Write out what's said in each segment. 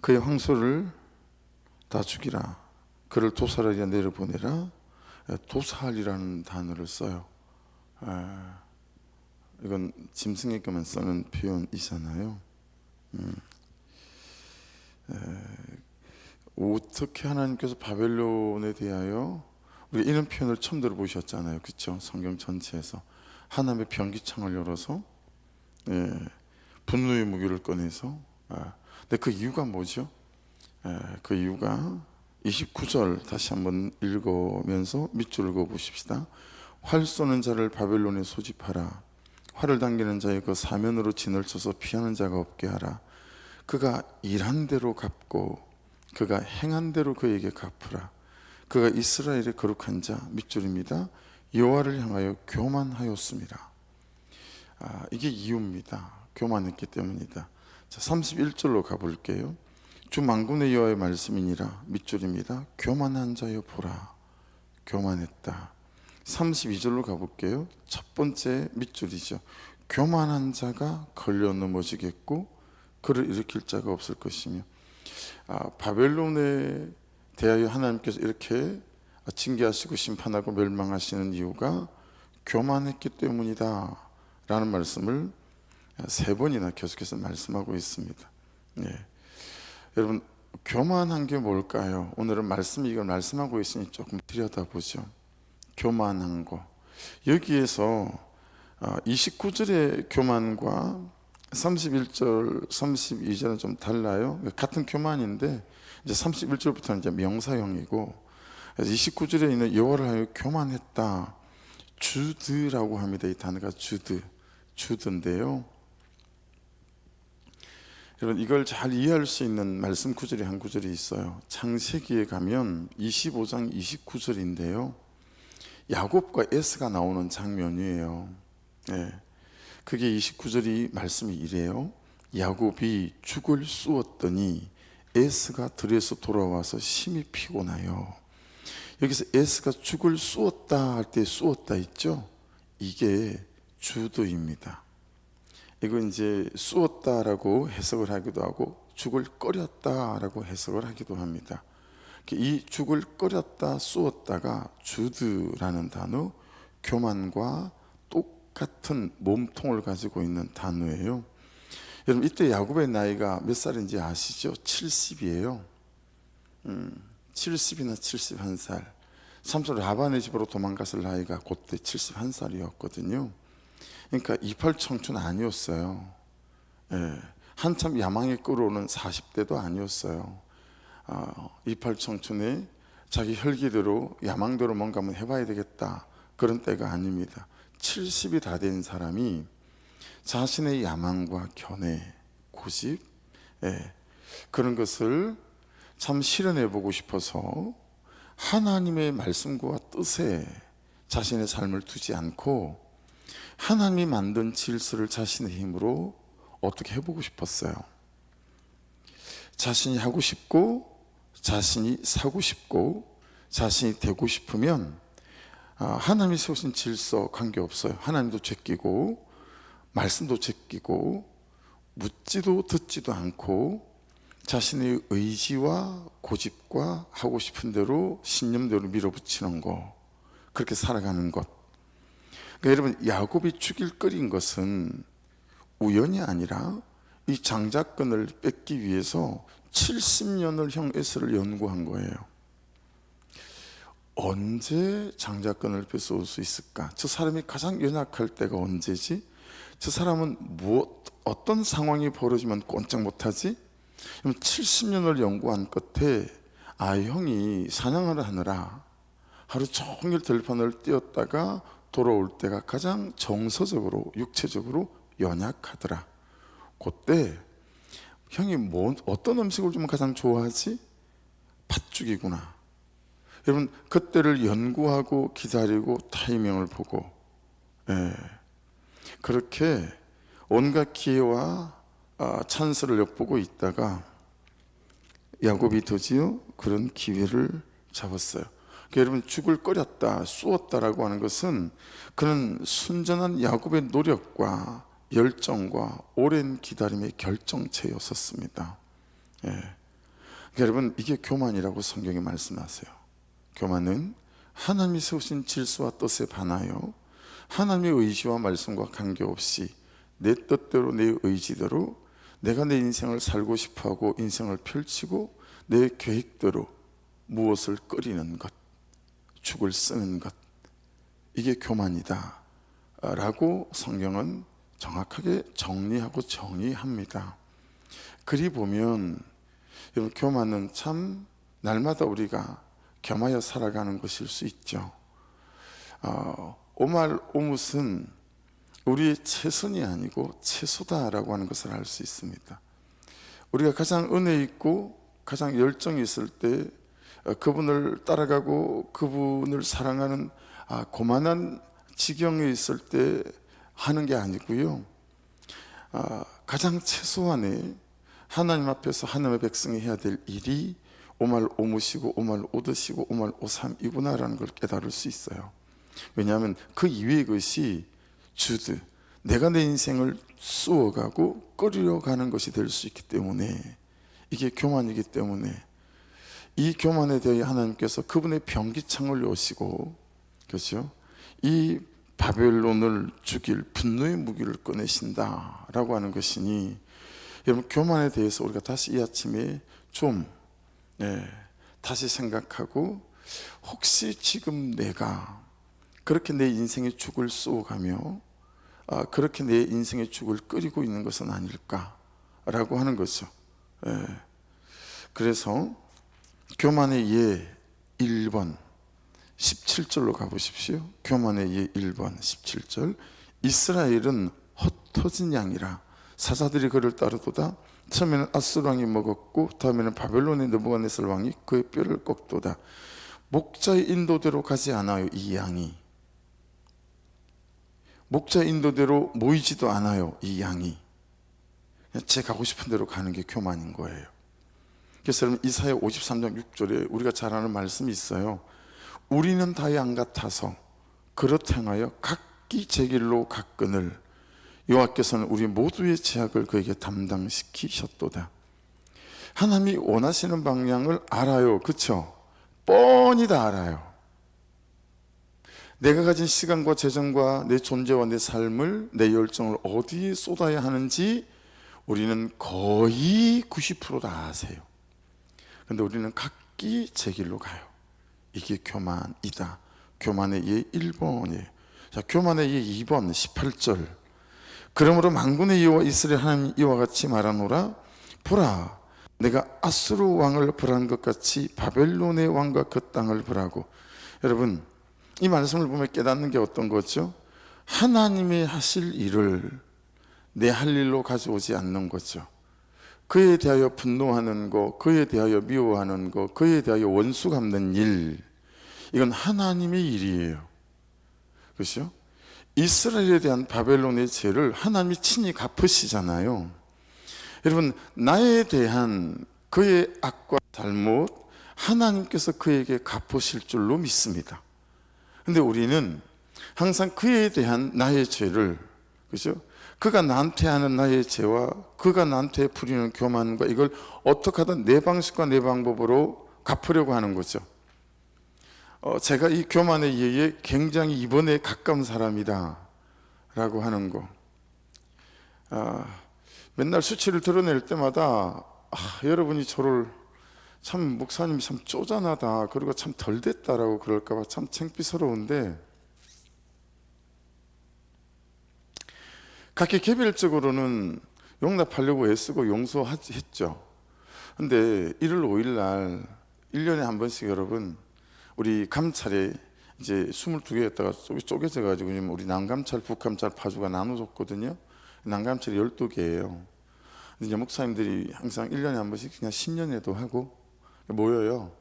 그의 황소를 다 죽이라. 그를 도살하리라 내려보내라. 도살이라는 단어를 써요. 이건 짐승에게만 쓰는 표현이잖아요. 어떻게 하나님께서 바벨론에 대하여 우리 이런 표현을 처음 들어보셨잖아요, 그렇죠? 성경 전체에서 하나님의 변기창을 열어서 분노의 무기를 꺼내서. 근데 그 이유가 뭐죠? 그 이유가 29절 다시 한번 읽으면서 밑줄 읽어 보십시다. 활 쏘는 자를 바벨론에 소집하라. 활을 당기는 자의 그 사면으로 진을 쳐서 피하는 자가 없게 하라. 그가 일한 대로 갚고 그가 행한 대로 그에게 갚으라. 그가 이스라엘의 거룩한 자, 밑줄입니다, 여호와를 향하여 교만하였습니다. 이게 이유입니다. 교만했기 때문이다. 자, 31절로 가볼게요. 주 만군의 여호와의 말씀이니라, 밑줄입니다, 교만한 자여 보라. 교만했다. 32절로 가볼게요. 첫 번째 밑줄이죠. 교만한 자가 걸려 넘어지겠고 그를 일으킬 자가 없을 것이며. 바벨론에 대하여 하나님께서 이렇게 징계하시고 심판하고 멸망하시는 이유가 교만했기 때문이다 라는 말씀을 세 번이나 계속해서 말씀하고 있습니다. 여러분, 교만한 게 뭘까요? 오늘은 말씀이 이걸 말씀하고 있으니 조금 들여다보죠. 교만한 거. 여기에서 29절의 교만과 31절, 32절은 좀 달라요. 같은 교만인데 이제 31절부터는 이제 명사형이고, 29절에 있는 여호와를 하여 교만했다. 주드라고 합니다. 이 단어가 주드인데요. 여러분, 이걸 잘 이해할 수 있는 말씀 구절이 한 구절이 있어요. 창세기에 가면 25장 29절인데요. 야곱과 에스가 나오는 장면이에요. 그게 29절이 말씀이 이래요. 야곱이 죽을 쑤었더니 에스가 들에서 돌아와서 심히 피곤하여. 여기서 에스가 죽을 쑤었다 할 때 쑤었다 있죠? 이게 주드입니다. 이거 이제 쑤었다라고 해석을 하기도 하고 죽을 끓였다라고 해석을 하기도 합니다. 이 죽을 끓였다 쑤었다가 주드라는 단어, 교만과 똑같은 몸통을 가지고 있는 단어예요. 여러분, 이때 야곱의 나이가 몇 살인지 아시죠? 70이에요. 70이나 71살. 삼손 라반의 집으로 도망갔을 나이가 그때 71살이었거든요. 그러니까 이팔 청춘 아니었어요. 한참 야망에 끌어오는 40대도 아니었어요. 이팔 청춘에 자기 혈기대로 야망대로 뭔가 한번 해봐야 되겠다, 그런 때가 아닙니다. 70이 다 된 사람이 자신의 야망과 견해, 고집, 그런 것을 참 실현해보고 싶어서 하나님의 말씀과 뜻에 자신의 삶을 두지 않고 하나님이 만든 질서를 자신의 힘으로 어떻게 해보고 싶었어요. 자신이 하고 싶고 자신이 사고 싶고 자신이 되고 싶으면 하나님이 세우신 질서 관계없어요. 하나님도 제끼고 말씀도 제끼고 묻지도 듣지도 않고 자신의 의지와 고집과 하고 싶은 대로 신념대로 밀어붙이는 거, 그렇게 살아가는 것. 그러니까 여러분, 야곱이 죽일 거린 것은 우연이 아니라 이 장자권을 뺏기 위해서 70년을 형 에서를 연구한 거예요. 언제 장자권을 뺏어올 수 있을까? 저 사람이 가장 연약할 때가 언제지? 저 사람은 어떤 상황이 벌어지면 꼼짝 못하지? 70년을 연구한 끝에 형이 사냥을 하느라 하루 종일 들판을 뛰었다가 돌아올 때가 가장 정서적으로 육체적으로 연약하더라. 그때 형이 어떤 음식을 좀 가장 좋아하지? 팥죽이구나. 여러분, 그때를 연구하고 기다리고 타이밍을 보고, 그렇게 온갖 기회와 찬스를 엿보고 있다가 야곱이 드디어 그런 기회를 잡았어요. 그러니까 여러분, 죽을 끓였다, 쑤었다라고 하는 것은 그는 순전한 야곱의 노력과 열정과 오랜 기다림의 결정체였었습니다. 여러분, 이게 교만이라고 성경이 말씀하세요. 교만은 하나님이 세우신 질서와 뜻에 반하여 하나님의 의지와 말씀과 관계없이 내 뜻대로 내 의지대로 내가 내 인생을 살고 싶어하고 인생을 펼치고 내 계획대로 무엇을 끓이는 것, 죽을 쓰는 것, 이게 교만이다 라고 성경은 정확하게 정리하고 정의합니다. 그리 보면 여러분, 교만은 참 날마다 우리가 겸하여 살아가는 것일 수 있죠. 오말 오뭇은 우리의 최선이 아니고 최소다라고 하는 것을 알 수 있습니다. 우리가 가장 은혜 있고 가장 열정이 있을 때 그분을 따라가고 그분을 사랑하는 고만한 지경에 있을 때 하는 게 아니고요, 가장 최소한의 하나님 앞에서 하나님의 백성이 해야 될 일이 오말 오무시고 오말 오드시고 오말 오삼이구나라는 걸 깨달을 수 있어요. 왜냐하면 그 이외의 것이 주드, 내가 내 인생을 쑤어가고 끌어가는 것이 될 수 있기 때문에, 이게 교만이기 때문에 이 교만에 대해 하나님께서 그분의 병기창을 여시고, 그렇죠? 이 바벨론을 죽일 분노의 무기를 꺼내신다라고 하는 것이니, 여러분, 교만에 대해서 우리가 다시 이 아침에 좀 다시 생각하고, 혹시 지금 내가 그렇게 내 인생의 죽을 쏘가며 그렇게 내 인생의 죽을 끓이고 있는 것은 아닐까라고 하는 거죠. 그래서 교만의 예 1번 17절로 가보십시오. 교만의 예 1번 17절. 이스라엘은 흩어진 양이라 사자들이 그를 따르도다. 처음에는 아수르 왕이 먹었고 다음에는 바벨론의 느부갓네살 왕이 그의 뼈를 꺾도다. 목자의 인도대로 가지 않아요. 이 양이 목자의 인도대로 모이지도 않아요. 이 양이 제 가고 싶은 대로 가는 게 교만인 거예요. 그래서 여러분, 이사야 53장 6절에 우리가 잘 아는 말씀이 있어요. 우리는 다 양 같아서 그렇게 행하여 각기 제 길로 갔거늘 여호와께서는 우리 모두의 죄악을 그에게 담당시키셨도다. 하나님이 원하시는 방향을 알아요. 그렇죠? 뻔히 다 알아요. 내가 가진 시간과 재정과 내 존재와 내 삶을, 내 열정을 어디에 쏟아야 하는지 우리는 거의 90% 다 아세요. 근데 우리는 각기 제 길로 가요. 이게 교만이다. 교만의 예 1번이에요. 자, 교만의 예 2번 18절. 그러므로 만군의 여호와 이스라엘 하나님 이와 같이 말하노라. 보라, 내가 아수르 왕을 벌한 것 같이 바벨론의 왕과 그 땅을 벌하고. 여러분, 이 말씀을 보면 깨닫는 게 어떤 거죠? 하나님이 하실 일을 내 할 일로 가져오지 않는 거죠. 그에 대하여 분노하는 거, 그에 대하여 미워하는 거, 그에 대하여 원수 갚는 일, 이건 하나님의 일이에요. 그렇죠? 이스라엘에 대한 바벨론의 죄를 하나님이 친히 갚으시잖아요. 여러분, 나에 대한 그의 악과 잘못 하나님께서 그에게 갚으실 줄로 믿습니다. 근데 우리는 항상 그에 대한 나의 죄를, 그죠? 그가 나한테 하는 나의 죄와 그가 나한테 부리는 교만과 이걸 어떻게 하든 내 방식과 내 방법으로 갚으려고 하는 거죠. 제가 이 교만에 의해 굉장히 이번에 가까운 사람이다 라고 하는 거. 맨날 수치를 드러낼 때마다 여러분이 저를 참 목사님이 참 쪼잔하다, 그리고 참 덜 됐다라고 그럴까봐 참 창피스러운데, 각기 개별적으로는 용납하려고 애쓰고 용서했죠. 근데 1월 5일 날 1년에 한 번씩 여러분, 우리 감찰에 이제 22개였다가 쪼개져 가지고 우리 남감찰, 북감찰 파주가 나눠줬거든요. 남감찰이 12개예요. 이제 목사님들이 항상 1년에 한 번씩 그냥 신년회도 하고 모여요.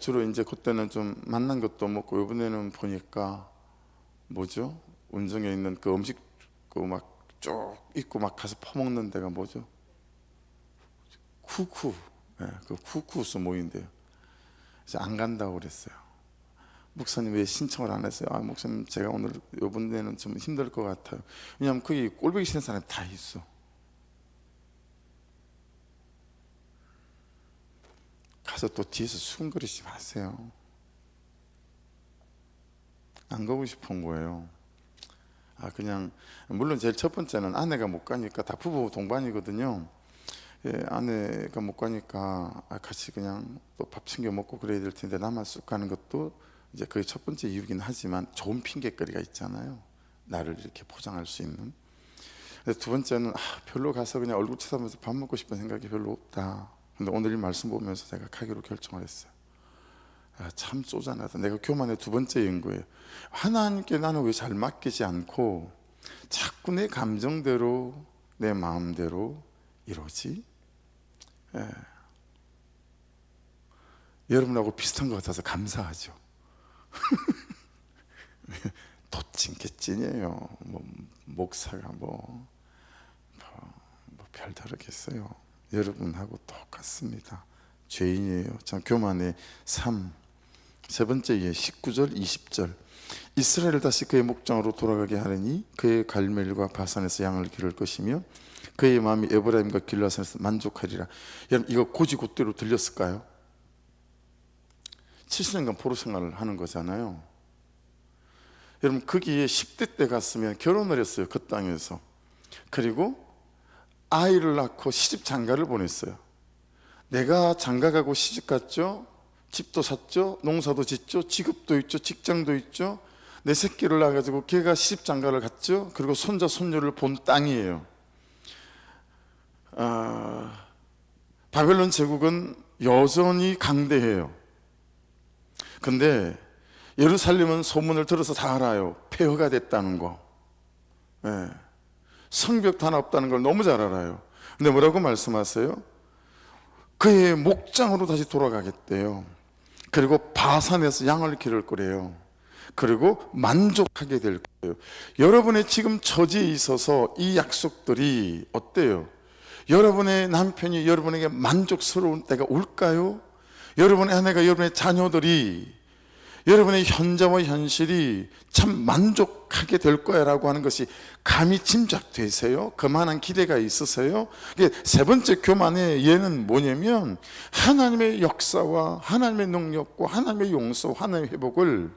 주로 이제 그때는 좀 만난 것도 먹고, 이번에는 보니까 뭐죠? 운정에 있는 그 음식 그 막 쭉 입고 막 가서 퍼먹는 데가 뭐죠? 쿠쿠. 그 쿠쿠스 모인대요. 그래서 안 간다고 그랬어요. 목사님 왜 신청을 안 했어요? 목사님 제가 오늘 이번 데는 좀 힘들 것 같아요. 왜냐하면 거기 꼴보기 싫은 사람이 다 있어. 가서 또 뒤에서 수근거리지 마세요. 안 가고 싶은 거예요. 그냥 물론 제일 첫 번째는 아내가 못 가니까, 다 부부 동반이거든요. 아내가 못 가니까 같이 그냥 또 밥 챙겨 먹고 그래야 될 텐데 나만 쑥 가는 것도 이제 그게 첫 번째 이유긴 하지만 좋은 핑계거리가 있잖아요. 나를 이렇게 포장할 수 있는. 두 번째는 별로 가서 그냥 얼굴 쳐다보면서 밥 먹고 싶은 생각이 별로 없다. 근데 오늘 이 말씀 보면서 제가 가기로 결정을 했어요. 참 쪼잔하다. 내가 교만의 두 번째 연구예요. 하나님께 나는 왜 잘 맡기지 않고 자꾸 내 감정대로 내 마음대로 이러지? 여러분하고 비슷한 것 같아서 감사하죠. 도찐개찐이에요. 목사가 별다르겠어요. 여러분하고 똑같습니다. 죄인이에요. 참 교만의 3. 세 번째 예 19절 20절. 이스라엘을 다시 그의 목장으로 돌아가게 하려니 그의 갈멜과 바산에서 양을 기를 것이며 그의 마음이 에브라임과 길라산에서 만족하리라. 여러분 이거 고지고대로 들렸을까요? 70년간 포로 생활을 하는 거잖아요. 여러분 거기에 10대 때 갔으면 결혼을 했어요. 그 땅에서. 그리고 아이를 낳고 시집 장가를 보냈어요. 내가 장가가고 시집 갔죠. 집도 샀죠. 농사도 짓죠. 직업도 있죠. 직장도 있죠. 내 새끼를 낳아가지고 걔가 시집 장가를 갔죠. 그리고 손자 손녀를 본 땅이에요. 바벨론 제국은 여전히 강대해요. 근데 예루살렘은 소문을 들어서 다 알아요. 폐허가 됐다는 거. 성벽도 하나 없다는 걸 너무 잘 알아요. 근데 뭐라고 말씀하세요? 그의 목장으로 다시 돌아가겠대요. 그리고 바산에서 양을 기를 거래요. 그리고 만족하게 될 거예요. 여러분의 지금 처지에 있어서 이 약속들이 어때요? 여러분의 남편이 여러분에게 만족스러운 때가 올까요? 여러분의 아내가, 여러분의 자녀들이, 여러분의 현재와 현실이 참 만족하게 될 거야 라고 하는 것이 감히 짐작되세요? 그만한 기대가 있으세요? 세 번째 교만의 예는 뭐냐면 하나님의 역사와 하나님의 능력과 하나님의 용서, 하나님의 회복을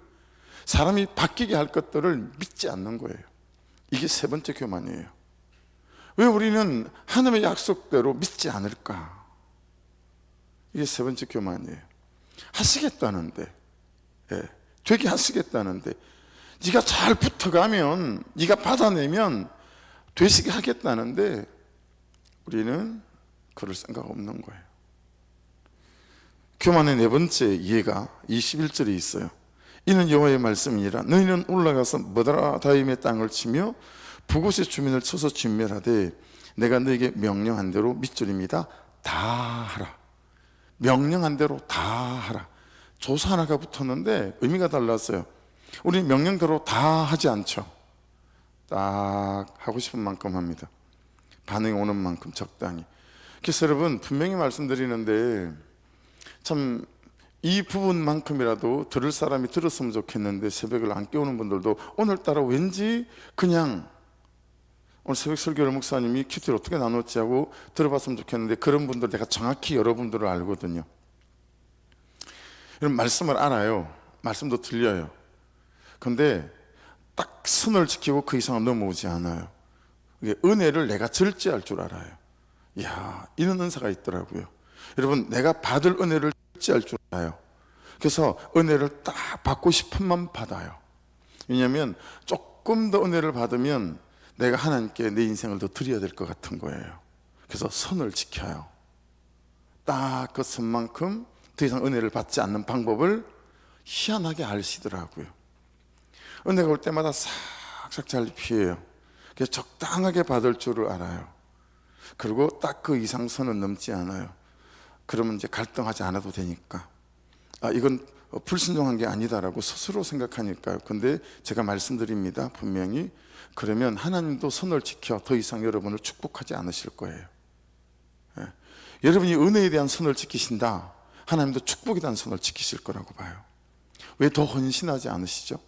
사람이 바뀌게 할 것들을 믿지 않는 거예요. 이게 세 번째 교만이에요. 왜 우리는 하나님의 약속대로 믿지 않을까? 이게 세 번째 교만이에요. 하시겠다는데, 되게 하시겠다는데, 네가 잘 붙어가면, 네가 받아내면 되시게 하겠다는데 우리는 그럴 생각 없는 거예요. 교만의 네 번째 이해가 21절에 있어요. 이는 여호와의 말씀이니라. 너희는 올라가서 머드라다임의 땅을 치며 북곳의 주민을 쳐서 진멸하되 내가 너에게 명령한 대로 밑줄입니다. 다 하라. 명령한 대로 다 하라. 조사 하나가 붙었는데 의미가 달랐어요. 우리 명령대로 다 하지 않죠. 딱 하고 싶은 만큼 합니다. 반응이 오는 만큼 적당히. 그래서 여러분 분명히 말씀드리는데 참 이 부분만큼이라도 들을 사람이 들었으면 좋겠는데 새벽을 안 깨우는 분들도 오늘따라 왠지 그냥 오늘 새벽 설교를 목사님이 큐티를 어떻게 나눴지 하고 들어봤으면 좋겠는데 그런 분들 내가 정확히 여러분들을 알거든요. 여러분 말씀을 알아요. 말씀도 들려요. 근데 딱 선을 지키고 그 이상은 넘어오지 않아요. 이게 은혜를 내가 절제할 줄 알아요. 이야, 이런 은사가 있더라고요. 여러분 내가 받을 은혜를 절제할 줄 알아요. 그래서 은혜를 딱 받고 싶은만 받아요. 왜냐하면 조금 더 은혜를 받으면 내가 하나님께 내 인생을 더 드려야 될 것 같은 거예요. 그래서 선을 지켜요. 딱 그 선만큼 더 이상 은혜를 받지 않는 방법을 희한하게 아시더라고요. 은혜가 올 때마다 싹싹 잘 피해요. 그래서 적당하게 받을 줄을 알아요. 그리고 딱 그 이상 선은 넘지 않아요. 그러면 이제 갈등하지 않아도 되니까 이건 불순종한 게 아니다라고 스스로 생각하니까요. 근데 제가 말씀드립니다. 분명히 그러면 하나님도 선을 지켜 더 이상 여러분을 축복하지 않으실 거예요. 여러분이 은혜에 대한 선을 지키신다. 하나님도 축복에 대한 선을 지키실 거라고 봐요. 왜 더 헌신하지 않으시죠?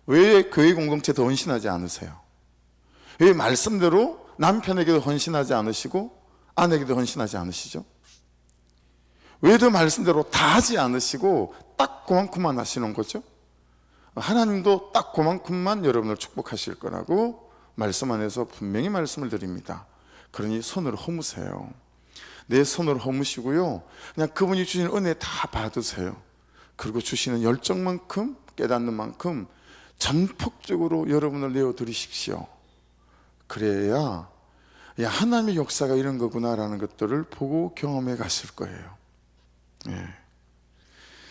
왜 교회 공동체 더 헌신하지 않으세요? 왜 말씀대로 남편에게도 헌신하지 않으시고 아내에게도 헌신하지 않으시죠? 왜도 말씀대로 다 하지 않으시고 딱 그만큼만 하시는 거죠? 하나님도 딱 그만큼만 여러분을 축복하실 거라고 말씀 안에서 분명히 말씀을 드립니다. 그러니 손을 허무세요. 내 손을 허무시고요, 그냥 그분이 주신 은혜 다 받으세요. 그리고 주시는 열정만큼, 깨닫는 만큼 전폭적으로 여러분을 내어드리십시오. 그래야 하나님의 역사가 이런 거구나라는 것들을 보고 경험해 가실 거예요. 예.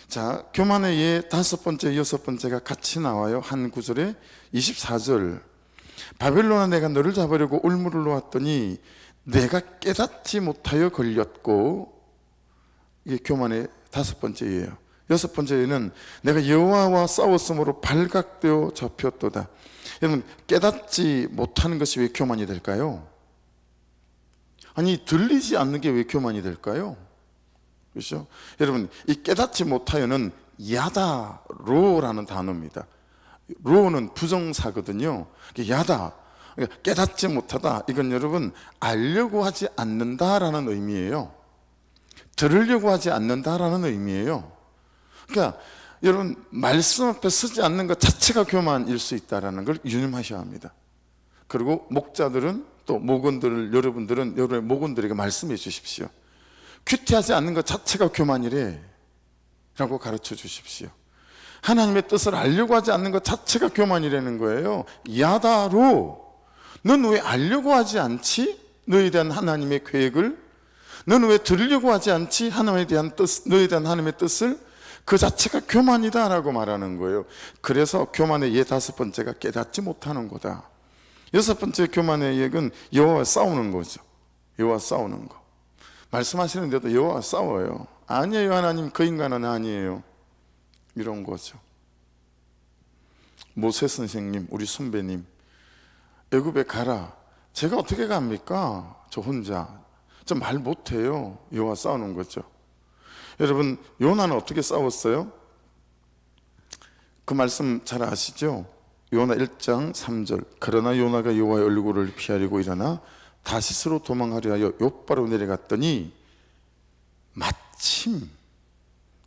자, 교만의 예 5번째, 6번째가 같이 나와요. 한 구절에 24절. 바벨론아, 내가 너를 잡으려고 올무를 놓았더니 내가 깨닫지 못하여 걸렸고, 이게 교만의 5번째예요. 6번째는 내가 여호와와 싸웠으므로 발각되어 잡혔도다. 여러분, 깨닫지 못하는 것이 왜 교만이 될까요? 아니, 들리지 않는 게 왜 교만이 될까요? 그렇죠? 여러분, 이 깨닫지 못하여는 야다로라는 단어입니다. 로는 부정사거든요. 야다, 그러니까 깨닫지 못하다, 이건 여러분 알려고 하지 않는다라는 의미예요. 들으려고 하지 않는다라는 의미예요. 그러니까 여러분, 말씀 앞에 서지 않는 것 자체가 교만일 수 있다는 걸 유념하셔야 합니다. 그리고 목자들은, 또 목원들을, 여러분들은 여러분의 목원들에게 말씀해 주십시오. 큐티하지 않는 것 자체가 교만이래 라고 가르쳐 주십시오. 하나님의 뜻을 알려고 하지 않는 것 자체가 교만이라는 거예요. 야다로, 넌 왜 알려고 하지 않지? 너에 대한 하나님의 계획을. 너는 왜 들으려고 하지 않지? 하나님에 대한 뜻, 너에 대한 하나님의 뜻을. 그 자체가 교만이다 라고 말하는 거예요. 그래서 교만의 예 5번째가 깨닫지 못하는 거다. 6번째 교만의 예는 여호와와 싸우는 거죠. 여호와와 싸우는 거. 말씀하시는데도 여호와와 싸워요. 아니에요, 하나님, 그 인간은 아니에요, 이런 거죠. 모세 선생님, 우리 선배님, 애굽에 가라. 제가 어떻게 갑니까? 저 혼자. 저 말 못해요. 여호와 싸우는 거죠. 여러분, 요나는 어떻게 싸웠어요? 그 말씀 잘 아시죠? 요나 1장 3절. 그러나 요나가 여호와의 얼굴을 피하려고 일어나 다시스로 도망하려 하여 욥바로 내려갔더니 마침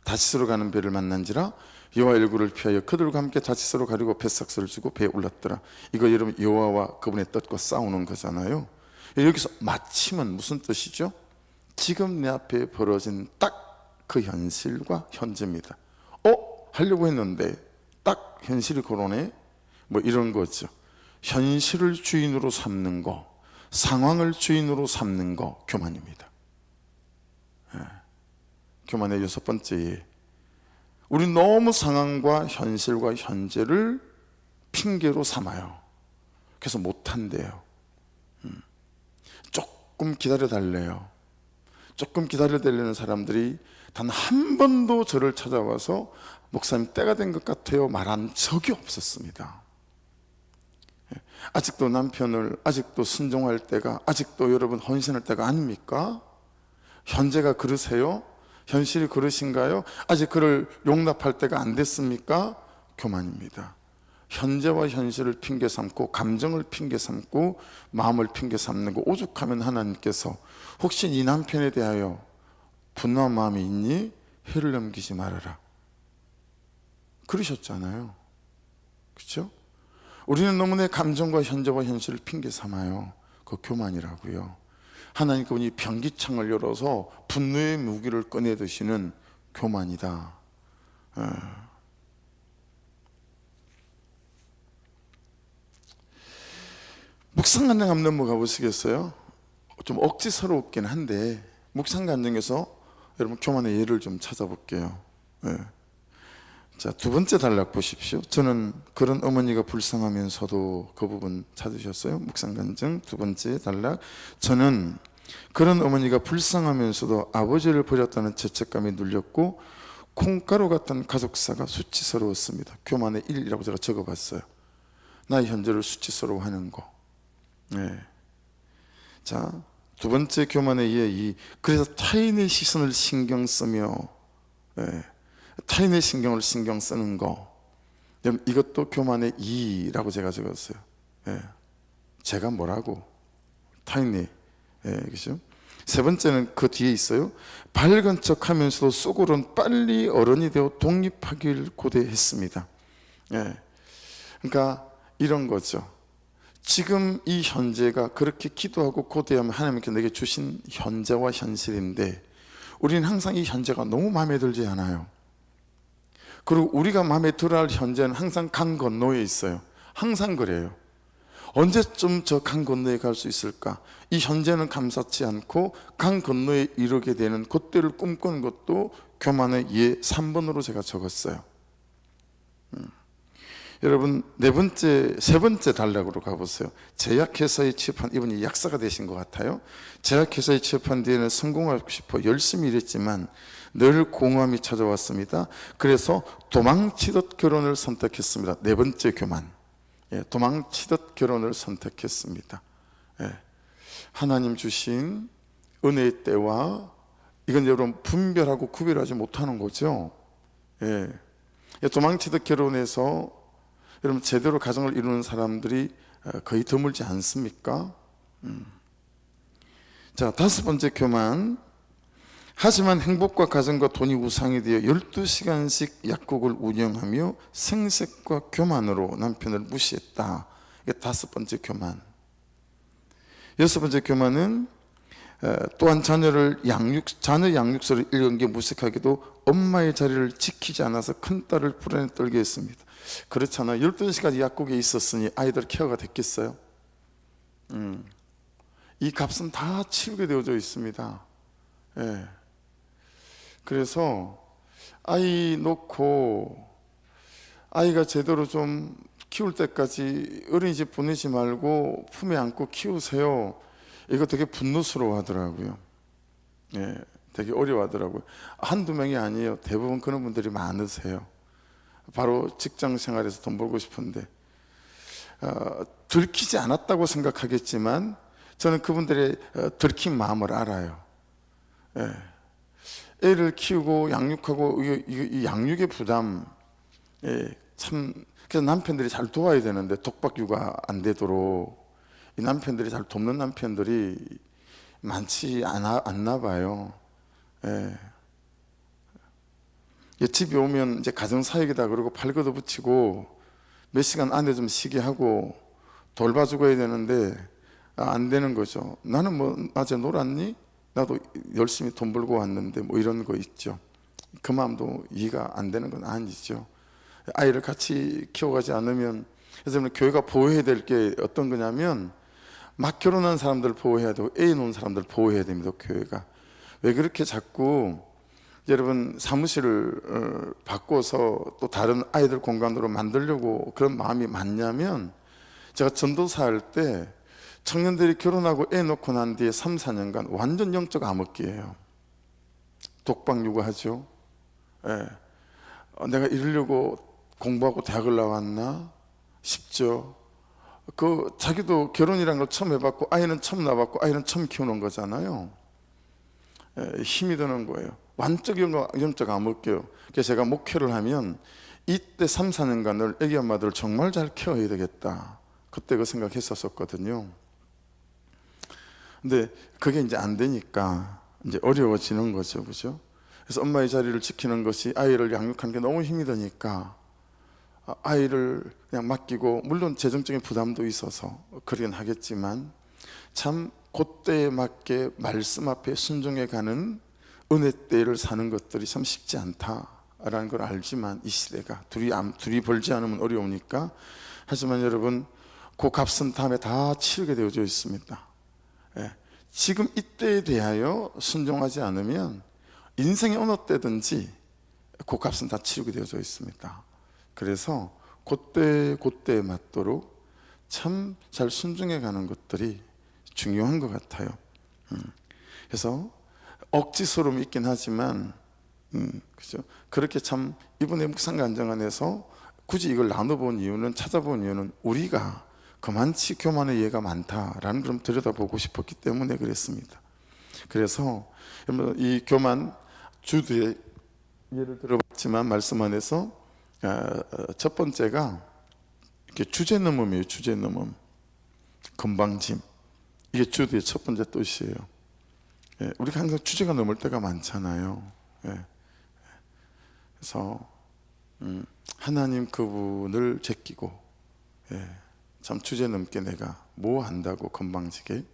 다시스로 가는 배를 만난지라 여호와의 얼굴을 피하여 그들과 함께 다시스로 가려고 뱃삭스를 주고 배에 올랐더라. 이거 여러분, 여호와와 그분의 뜻과 싸우는 거잖아요. 여기서 마침은 무슨 뜻이죠? 지금 내 앞에 벌어진 딱 그 현실과 현재입니다. 하려고 했는데 딱 현실이 그러네, 뭐 이런 거죠. 현실을 주인으로 삼는 거, 상황을 주인으로 삼는 거, 교만입니다. 예. 교만의 6번째, 우리 너무 상황과 현실과 현재를 핑계로 삼아요. 그래서 못한대요. 조금 기다려달래요. 조금 기다려달라는 사람들이 단 한 번도 저를 찾아와서 목사님, 때가 된 것 같아요 말한 적이 없었습니다. 아직도 남편을, 아직도 순종할 때가, 아직도 여러분 헌신할 때가 아닙니까? 현재가 그러세요? 현실이 그러신가요? 아직 그를 용납할 때가 안 됐습니까? 교만입니다. 현재와 현실을 핑계 삼고, 감정을 핑계 삼고, 마음을 핑계 삼는 거, 오죽하면 하나님께서 혹시 네 남편에 대하여 분노한 마음이 있니? 해를 넘기지 말아라, 그러셨잖아요. 그렇죠? 우리는 너무 내 감정과 현재와 현실을 핑계 삼아요. 그 교만이라고요. 하나님 그분이 변기창을 열어서 분노의 무기를 꺼내 드시는 교만이다. 묵상간증 한번 넘어가 보시겠어요? 좀 억지스럽긴 한데 묵상간증에서 여러분 교만의 예를 좀 찾아볼게요. 자, 2번째 단락 보십시오. 저는 그런 어머니가 불쌍하면서도, 그 부분 찾으셨어요? 묵상간증 2번째 단락. 저는 그런 어머니가 불쌍하면서도 아버지를 버렸다는 죄책감이 눌렸고 콩가루 같은 가족사가 수치스러웠습니다. 교만의 1이라고 제가 적어봤어요. 나의 현재를 수치스러워하는 거. 자, 2번째 교만의 2. 그래서 타인의 시선을 신경 쓰며, 타인의 신경을 신경 쓰는 거, 이것도 교만의 2라고 제가 적었어요. 제가 뭐라고? 타인의, 그죠? 세 번째는 그 뒤에 있어요. 밝은 척하면서도 속으로는 빨리 어른이 되어 독립하길 고대했습니다. 예. 그러니까 이런 거죠. 지금 이 현재가 그렇게 기도하고 고대하면 하나님께 내게 주신 현재와 현실인데, 우리는 항상 이 현재가 너무 마음에 들지 않아요. 그리고 우리가 마음에 들어할 현재는 항상 강 건너에 있어요. 항상 그래요. 언제쯤 저 강 건너에 갈 수 있을까? 이 현재는 감사치 않고 강 건너에 이르게 되는 그때를 꿈꾸는 것도 교만의 예 3번으로 제가 적었어요. 여러분, 세 번째 단락으로 가보세요. 제약회사에 취업한, 이분이 약사가 되신 것 같아요. 제약회사에 취업한 뒤에는 성공하고 싶어 열심히 일했지만 늘 공허함이 찾아왔습니다. 그래서 도망치듯 결혼을 선택했습니다. 네 번째 교만. 예, 도망치듯 결혼을 선택했습니다. 예, 하나님 주신 은혜의 때와, 이건 여러분 분별하고 구별하지 못하는 거죠. 예, 도망치듯 결혼해서 여러분 제대로 가정을 이루는 사람들이 거의 드물지 않습니까? 자, 다섯 번째 교만. 하지만 행복과 가정과 돈이 우상이 되어 12시간씩 약국을 운영하며 생색과 교만으로 남편을 무시했다. 이게 다섯 번째 교만. 여섯 번째 교만은 또한 자녀 양육서를 읽은 게 무색하게도 엄마의 자리를 지키지 않아서 큰딸을 불안에 떨게 했습니다. 그렇잖아요. 12시까지 약국에 있었으니 아이들 케어가 됐겠어요? 이 값은 다 치르게 되어져 있습니다. 예. 그래서 아이 놓고 아이가 제대로 좀 키울 때까지 어린이집 보내지 말고 품에 안고 키우세요. 이거 되게 분노스러워 하더라고요. 예, 되게 어려워하더라고요. 한두 명이 아니에요. 대부분 그런 분들이 많으세요. 바로 직장 생활에서 돈 벌고 싶은데 들키지 않았다고 생각하겠지만 저는 그분들의 들킨 마음을 알아요. 예. 애를 키우고 양육하고 이 양육의 부담, 예, 참. 그래서 남편들이 잘 도와야 되는데 독박 육아 안 되도록 이 남편들이 잘 돕는 남편들이 많지 않나 봐요. 예. 집에 오면 이제 가정사역이다 그러고 팔 걷어붙이고 몇 시간 안에 좀 쉬게 하고 돌봐주고 해야 되는데 안 되는 거죠. 나는 뭐 낮에 놀았니? 나도 열심히 돈 벌고 왔는데 뭐 이런 거 있죠. 그 마음도 이해가 안 되는 건 아니죠. 아이를 같이 키워가지 않으면, 그래서 저는 교회가 보호해야 될 게 어떤 거냐면 막 결혼한 사람들 보호해야 되고 애 놓은 사람들 보호해야 됩니다. 교회가 왜 그렇게 자꾸 여러분 사무실을 바꿔서 또 다른 아이들 공간으로 만들려고 그런 마음이 많냐면, 제가 전도사 할 때 청년들이 결혼하고 애 놓고 난 뒤에 3, 4년간 완전 영적 암흑기예요. 독박 육아하죠. 예. 내가 이러려고 공부하고 대학을 나왔나 싶죠. 자기도 결혼이란 걸 처음 해봤고 아이는 처음 낳아봤고 아이는 처음 키우는 거잖아요. 예, 힘이 드는 거예요. 완전 영적 암흑기예요. 그래서 제가 목회를 하면 이때 3, 4년간을 애기 엄마들을 정말 잘 케어해야 되겠다. 그때 그 생각했었거든요. 근데 그게 이제 안 되니까 이제 어려워지는 거죠, 그죠? 그래서 엄마의 자리를 지키는 것이 아이를 양육하는 게 너무 힘이 드니까 아이를 그냥 맡기고, 물론 재정적인 부담도 있어서 그러긴 하겠지만 참 그때에 맞게 말씀 앞에 순종해 가는 은혜 때를 사는 것들이 참 쉽지 않다라는 걸 알지만, 이 시대가 둘이 벌지 않으면 어려우니까. 하지만 여러분, 그 값은 다음에 다 치르게 되어져 있습니다. 예. 지금 이때에 대하여 순종하지 않으면 인생의 어느 때든지 그 값은 다 치르게 되어져 있습니다. 그래서 그때에 맞도록 참 잘 순종해 가는 것들이 중요한 것 같아요. 그래서 억지스러움이 있긴 하지만 그죠? 그렇게 참 이번에 묵상간증 안에서 굳이 이걸 나눠본 이유는, 찾아본 이유는 우리가 그만치 교만의 예가 많다라는 걸 들여다보고 싶었기 때문에 그랬습니다. 그래서 이 교만 주두에 예를 들어봤지만 말씀 안에서 첫 번째가 이렇게 주제넘음이에요. 주제넘음, 건방짐. 이게 주두의 첫 번째 뜻이에요. 예, 우리가 항상 주제가 넘을 때가 많잖아요. 예, 그래서 하나님 그분을 제끼고, 예, 참 주제 넘게 내가 뭐 한다고 건방지게.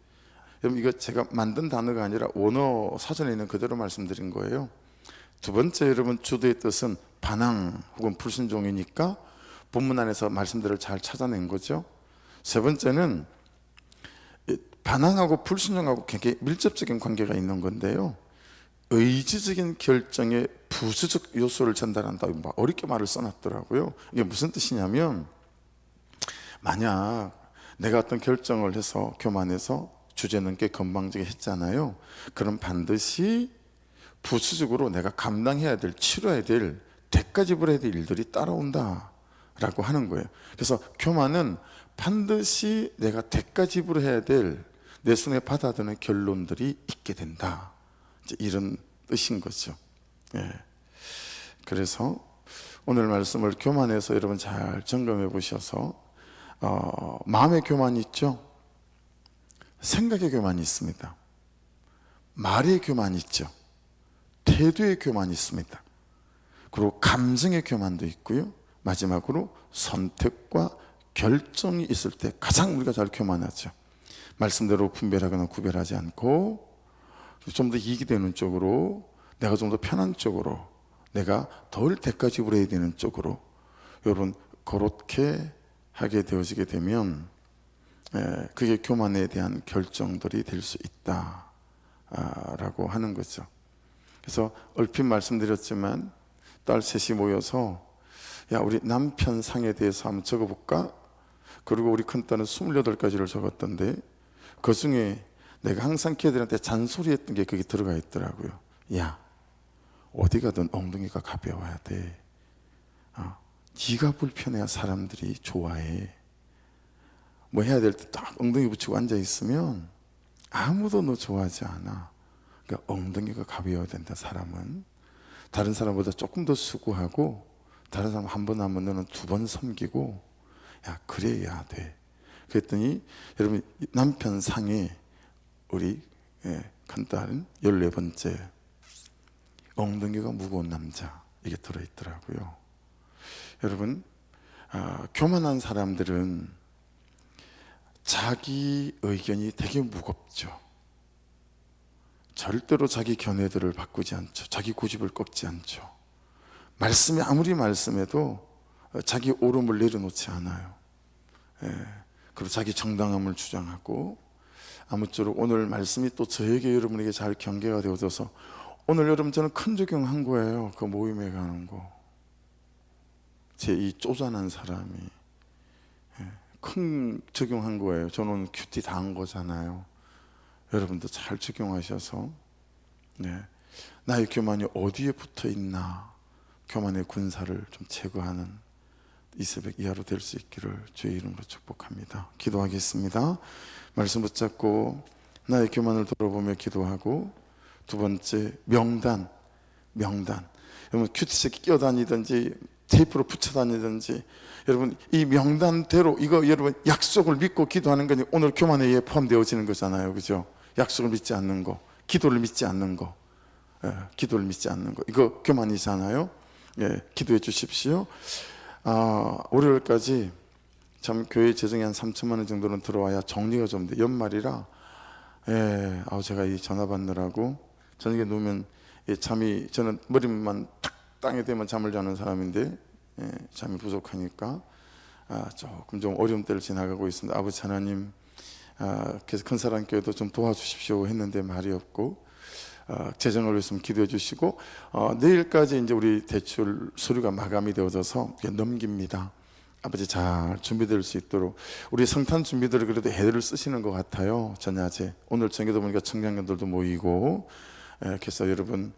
여러분, 이거 제가 만든 단어가 아니라 원어 사전에 있는 그대로 말씀드린 거예요. 두 번째, 여러분, 주도의 뜻은 반항 혹은 불순종이니까 본문 안에서 말씀들을 잘 찾아낸 거죠. 세 번째는 반항하고 불순종하고 굉장히 밀접적인 관계가 있는 건데요, 의지적인 결정에 부수적 요소를 전달한다고 어렵게 말을 써놨더라고요. 이게 무슨 뜻이냐면, 만약 내가 어떤 결정을 해서 교만해서 주제 넘게 건방지게 했잖아요. 그럼 반드시 부수적으로 내가 감당해야 될, 치러야 될, 대가 지불해야 될 일들이 따라온다 라고 하는 거예요. 그래서 교만은 반드시 내가 대가 지불해야 될, 내 손에 받아드는 결론들이 있게 된다, 이제 이런 뜻인 거죠. 예. 그래서 오늘 말씀을 교만해서 여러분 잘 점검해 보셔서, 마음의 교만이 있죠, 생각의 교만이 있습니다, 말의 교만이 있죠, 태도의 교만이 있습니다, 그리고 감정의 교만도 있고요, 마지막으로 선택과 결정이 있을 때 가장 우리가 잘 교만하죠. 말씀대로 분별하거나 구별하지 않고 좀 더 이익이 되는 쪽으로, 내가 좀 더 편한 쪽으로, 내가 덜 대가 지불해야 되는 쪽으로, 여러분 그렇게 하게 되어지게 되면 그게 교만에 대한 결정들이 될 수 있다 라고 하는 거죠. 그래서 얼핏 말씀드렸지만 딸 셋이 모여서, 야, 우리 남편 상에 대해서 한번 적어볼까? 그리고 우리 큰딸은 28가지를 적었던데, 그 중에 내가 항상 걔들한테 잔소리했던 게 거기 들어가 있더라고요. 야, 어디 가든 엉덩이가 가벼워야 돼. 네가 불편해야 사람들이 좋아해. 뭐 해야 될 때 딱 엉덩이 붙이고 앉아 있으면 아무도 너 좋아하지 않아. 그러니까 엉덩이가 가벼워야 된다. 사람은 다른 사람보다 조금 더 수고하고, 다른 사람 한 번 하면 너는 2번 섬기고, 야, 그래야 돼. 그랬더니 여러분, 남편 상에 우리 큰딸은 14번째, 엉덩이가 무거운 남자, 이게 들어있더라고요. 여러분, 교만한 사람들은 자기 의견이 되게 무겁죠. 절대로 자기 견해들을 바꾸지 않죠. 자기 고집을 꺾지 않죠. 말씀이 아무리 말씀해도 자기 옳음을 내려놓지 않아요. 그리고 자기 정당함을 주장하고, 아무쪼록 오늘 말씀이 또 저에게, 여러분에게 잘 경계가 되어져서, 오늘 여러분 저는 큰 적용한 거예요. 그 모임에 가는 거, 제 이 쪼잔한 사람이 큰 적용한 거예요. 저는 큐티 당한 거잖아요. 여러분도 잘 적용하셔서, 나의 교만이 어디에 붙어 있나, 교만의 군사를 좀 제거하는 이 새벽 이하로 될 수 있기를 주의 이름으로 축복합니다. 기도하겠습니다. 말씀 붙잡고 나의 교만을 돌아보며 기도하고, 두 번째, 명단. 여러분 큐티책 끼워 다니든지 테이프로 붙여 다니든지, 여러분 이 명단대로, 이거 여러분 약속을 믿고 기도하는 거니 오늘 교만에 포함되어지는 거잖아요. 그죠? 약속을 믿지 않는 거, 기도를 믿지 않는 거, 기도를 믿지 않는 거, 이거 교만이잖아요. 기도해 주십시오. 월요일까지 참 교회 재정이 한 3천만 원 정도는 들어와야 정리가 좀 돼. 연말이라 제가 이 전화 받느라고 저녁에 누우면 잠이, 저는 머리만 탁 땅에 대면 잠을 자는 사람인데 잠이 부족하니까 조금 좀 어려운 때를 지나가고 있습니다. 아버지 하나님, 그래서 큰 사람 교회도 좀 도와주십시오 했는데 말이 없고, 재정을 위해서 기도해 주시고, 내일까지 이제 우리 대출 서류가 마감이 되어져서 넘깁니다. 아버지 잘 준비될 수 있도록 우리 성탄 준비들을 그래도 애들을 쓰시는 것 같아요. 전야제 오늘 저녁에도 보니까 청장년들도 모이고, 그래서 여러분,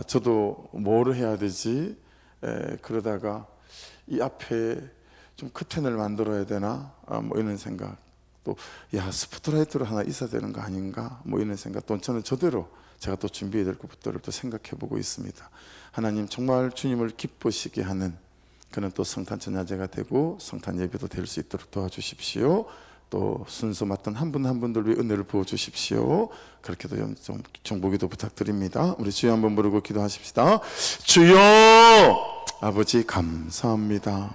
저도 뭐를 해야 되지, 그러다가 이 앞에 좀 커튼을 만들어야 되나, 뭐 이런 생각, 또 야, 스포트라이트로 하나 있어야 되는 거 아닌가, 뭐 이런 생각, 또 저는 저대로 제가 또 준비해야 될 것들을 또 생각해 보고 있습니다. 하나님, 정말 주님을 기쁘시게 하는 그는 또 성탄 전야제가 되고 성탄 예배도 될 수 있도록 도와주십시오. 또 순서 맡은 한 분 한 분들 위해 은혜를 부어 주십시오. 그렇게도 좀 정보기도 부탁드립니다. 우리 주여 한번 부르고 기도하십시다. 주여, 아버지 감사합니다.